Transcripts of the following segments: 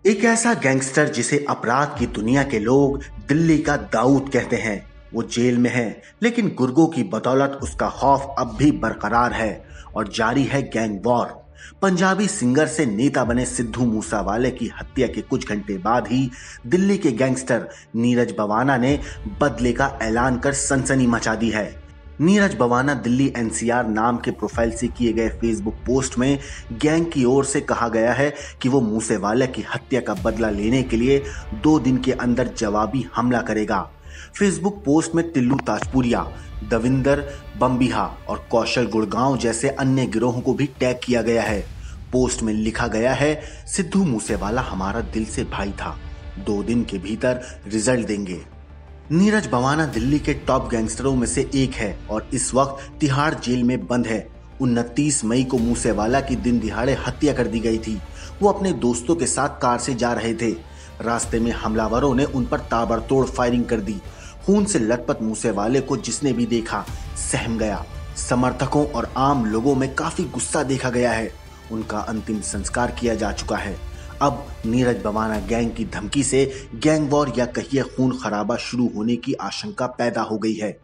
एक ऐसा गैंगस्टर जिसे अपराध की दुनिया के लोग दिल्ली का दाऊद कहते हैं। वो जेल में है, लेकिन गुर्गों की बदौलत उसका खौफ अब भी बरकरार है और जारी है गैंग वॉर। पंजाबी सिंगर से नेता बने सिद्धू मूसावाले की हत्या के कुछ घंटे बाद ही दिल्ली के गैंगस्टर नीरज बवाना ने बदले का ऐलान कर सनसनी मचा दी है। नीरज बवाना दिल्ली एनसीआर नाम के प्रोफाइल से किए गए फेसबुक पोस्ट में गैंग की ओर से कहा गया है कि वो मूसेवाला की हत्या का बदला लेने के लिए 2 दिन के अंदर जवाबी हमला करेगा। फेसबुक पोस्ट में टिल्लू ताजपुरिया, दविंदर बम्बिहा और कौशल गुड़गांव जैसे अन्य गिरोहों को भी टैग किया गया है। पोस्ट में लिखा गया है, सिद्धू मूसेवाला हमारा दिल से भाई था, 2 दिन के भीतर रिजल्ट देंगे। नीरज बवाना दिल्ली के टॉप गैंगस्टरों में से एक है और इस वक्त तिहाड़ जेल में बंद है। 29 मई को मूसेवाला की दिन दिहाड़े हत्या कर दी गई थी। वो अपने दोस्तों के साथ कार से जा रहे थे। रास्ते में हमलावरों ने उन पर ताबड़तोड़ फायरिंग कर दी। खून से लथपथ मूसेवाले को जिसने भी देखा सहम गया। समर्थकों और आम लोगों में काफी गुस्सा देखा गया है। उनका अंतिम संस्कार किया जा चुका है। अब नीरज बवाना गैंग की धमकी से गैंग वॉर या कहिए खून खराबा शुरू होने की आशंका पैदा हो गई है।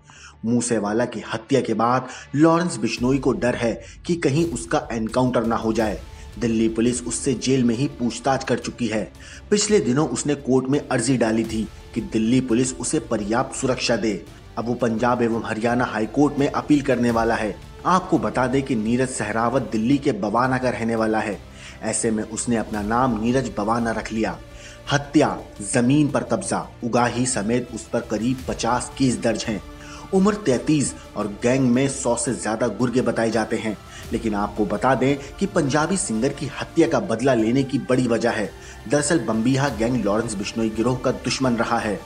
मूसेवाला की हत्या के बाद लॉरेंस बिश्नोई को डर है कि कहीं उसका एनकाउंटर ना हो जाए। दिल्ली पुलिस उससे जेल में ही पूछताछ कर चुकी है। पिछले दिनों उसने कोर्ट में अर्जी डाली थी कि दिल्ली पुलिस उसे पर्याप्त सुरक्षा दे। अब वो पंजाब एवं हरियाणा हाईकोर्ट में अपील करने वाला है। आपको बता दें कि नीरज सहरावत दिल्ली के बवाना का रहने वाला है। ऐसे में उसने अपना नाम नीरज बवाना रख लिया। हत्या, जमीन पर कब्जा, उगाही समेत उस पर करीब 50 केस दर्ज हैं। उम्र 33 और गैंग में 100 से ज्यादा गुर्गे बताए जाते हैं। लेकिन आपको बता दें कि पंजाबी सिंगर की हत्या का बदला लेने की बड़ी वजह है। दरअसल बम्बिहा गैंग लॉरेंस बिश्नोई गिरोह का दुश्मन रहा है।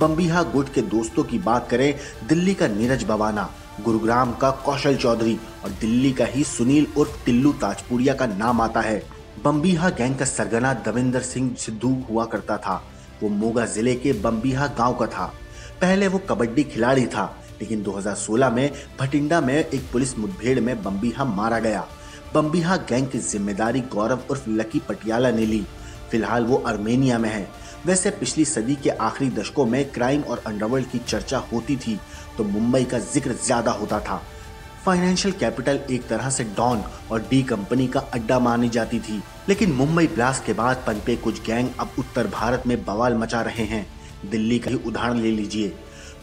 बम्बिहा गुट के दोस्तों की बात करें, दिल्ली का नीरज बवाना, गुरुग्राम का कौशल चौधरी और दिल्ली का ही सुनील उर्फ टिल्लू ताजपुरिया का नाम आता है। बम्बिहा गैंग का सरगना दविंदर सिंह सिद्धू हुआ करता था। वो मोगा जिले के बम्बिहा गांव का था। पहले वो कबड्डी खिलाड़ी था, लेकिन 2016 में भटिंडा में एक पुलिस मुठभेड़ में बम्बिहा मारा गया। बम्बिहा गैंग की जिम्मेदारी गौरव उर्फ लकी पटियाला ने ली। फिलहाल वो आर्मेनिया में है। वैसे पिछली सदी के आखिरी दशकों में क्राइम और अंडरवर्ल्ड की चर्चा होती थी तो मुंबई का जिक्र ज्यादा होता था। फाइनेंशियल कैपिटल एक तरह से डॉन और डी कंपनी का अड्डा मानी जाती थी। लेकिन मुंबई ब्लास्ट के बाद पनपे कुछ गैंग अब उत्तर भारत में बवाल मचा रहे हैं। दिल्ली का ही उदाहरण ले लीजिए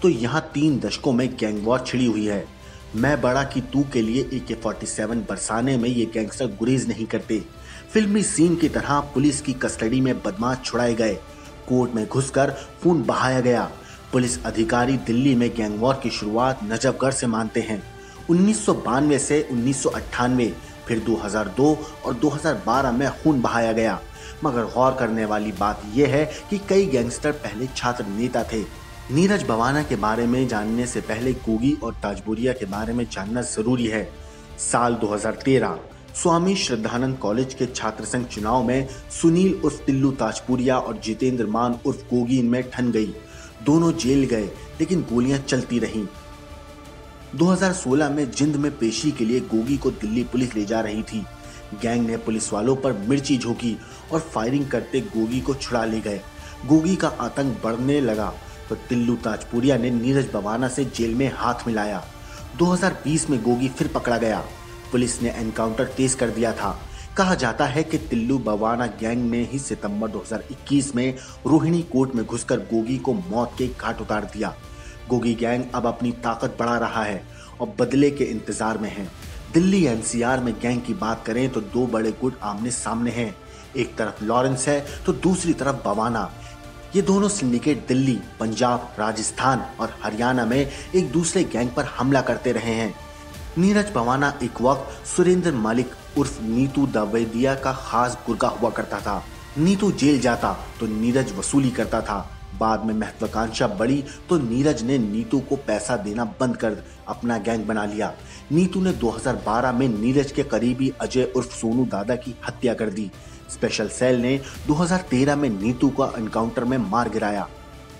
तो यहाँ 3 दशकों में गैंग वॉर छिड़ी हुई है। मैं बड़ा कि तू के लिए AK-47 बरसाने में ये गैंगस्टर गुरेज नहीं करते। फिल्मी सीन की तरह पुलिस की कस्टडी में बदमाश छुड़ाए गए। कोर्ट में घुसकर खून बहाया गया। पुलिस अधिकारी दिल्ली में गैंग वॉर की शुरुआत नजफगढ़ से मानते हैं। 1992 से 1998, फिर 2002 और 2012 में खून बहाया गया। मगर गौर करने वाली बात यह है कि कई गैंगस्टर पहले छात्र नेता थे। नीरज बवाना के बारे में जानने से पहले गोगी और ताजपुरिया के बारे में जानना जरूरी है। साल 2013 स्वामी श्रद्धानंद कॉलेज के छात्र संघ चुनाव में सुनील उर्फ टिल्लू ताजपुरिया और जितेंद्र मान उर्फ गोगी इनमें ठन गई। दोनों जेल गए, लेकिन गोलियां चलती रहीं। 2016 में जिंद में पेशी के लिए गोगी को दिल्ली पुलिस ले जा रही थी। गैंग ने पुलिस वालों पर मिर्ची झोंकी और फायरिंग करते गोगी को छुड़ा ले गए। गोगी का आतंक बढ़ने लगा तो टिल्लू ताजपुरिया ने नीरज बवाना से जेल में हाथ मिलाया। 2020 में गोगी फिर पकड़ा गया। पुलिस ने एनकाउंटर तेज कर दिया था। कहा जाता है कि टिल्लू बवाना गैंग ने ही सितंबर 2021 में रोहिणी कोर्ट में घुसकर गोगी को मौत के घाट उतार दिया। गोगी गैंग अब अपनी ताकत बढ़ा रहा है और बदले के इंतजार में है। दिल्ली एनसीआर में गैंग की बात करें तो 2 बड़े गुट आमने सामने हैं। एक तरफ लॉरेंस है तो दूसरी तरफ बवाना। ये दोनों सिंडिकेट दिल्ली, पंजाब, राजस्थान और हरियाणा में एक दूसरे गैंग पर हमला करते रहे हैं। नीरज बवाना एक वक्त सुरेंद्र मलिक उर्फ नीतू द्विवेदिया का खास गुर्गा हुआ करता था। नीतू जेल जाता तो नीरज वसूली करता था। बाद में महत्वाकांक्षा बढ़ी तो नीरज ने नीतू को पैसा देना बंद कर अपना गैंग बना लिया। नीतू ने 2012 में नीरज के करीबी अजय उर्फ सोनू दादा की हत्या कर दी। स्पेशल सेल ने 2013 में नीतू का एनकाउंटर में मार गिराया।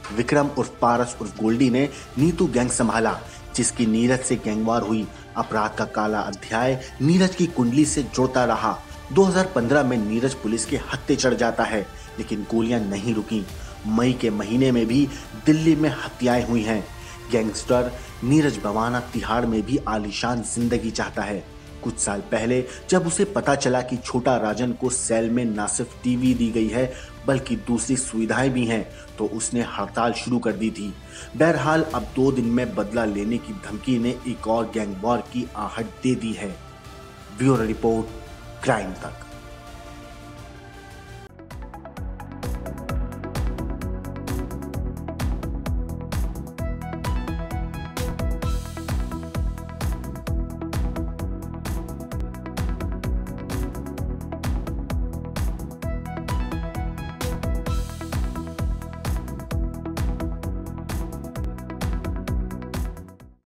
विक्रम उर्फ पारस उर्फ गोल्डी ने नीतू गैंग संभाला, जिसकी नीरज से गैंगवार हुई। अपराध का काला अध्याय नीरज की कुंडली से जुड़ता रहा। 2015 में नीरज पुलिस के हत्थे चढ़ जाता है, लेकिन गोलियां नहीं रुकी। मई के महीने में भी दिल्ली में हत्याएं हुई हैं। गैंगस्टर नीरज भवाना तिहाड़ में भी आलीशान जिंदगी चाहता है। कुछ साल पहले जब उसे पता चला कि छोटा राजन को सेल में न सिर्फ टीवी दी गई है बल्कि दूसरी सुविधाएं भी हैं, तो उसने हड़ताल शुरू कर दी थी। बहरहाल अब 2 दिन में बदला लेने की धमकी ने एक और गैंग वॉर की आहट दे दी है। ब्यूरो रिपोर्ट, क्राइम तक।